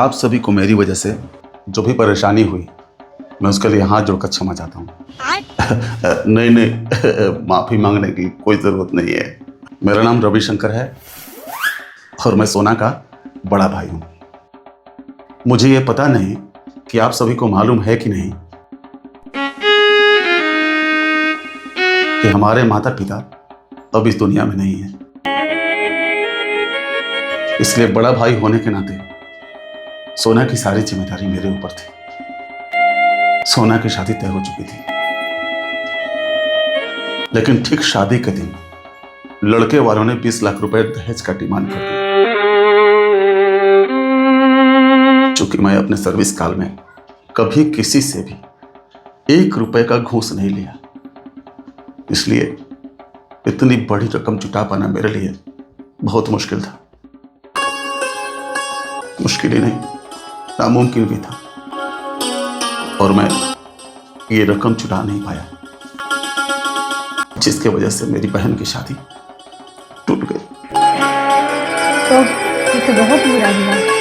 आप सभी को मेरी वजह से जो भी परेशानी हुई, मैं उसके लिए हाथ जोड़कर क्षमा चाहता हूँ। नहीं नहीं, माफ़ी मांगने की कोई ज़रूरत नहीं है। मेरा नाम रविशंकर है और मैं सोना का बड़ा भाई हूँ। मुझे ये पता नहीं कि आप सभी को मालूम है कि नहीं कि हमारे माता पिता अब इस दुनिया में नहीं है। इसलिए बड़ा भाई होने के नाते सोना की सारी जिम्मेदारी मेरे ऊपर थी। सोना की शादी तय हो चुकी थी, लेकिन ठीक शादी के दिन लड़के वालों ने 20 लाख रुपए दहेज का डिमांड कर दिया। चूंकि मैं अपने सर्विस काल में कभी किसी से भी 1 रुपए का घूस नहीं लिया, इसलिए इतनी बड़ी रकम जुटा पाना मेरे लिए बहुत मुश्किल था। मुश्किल ही नहीं, नामुमकिन भी था। और मैं ये रकम जुटा नहीं पाया, जिसके वजह से मेरी बहन की शादी टूट गई। तो ये तो बहुत बुरा हुआ।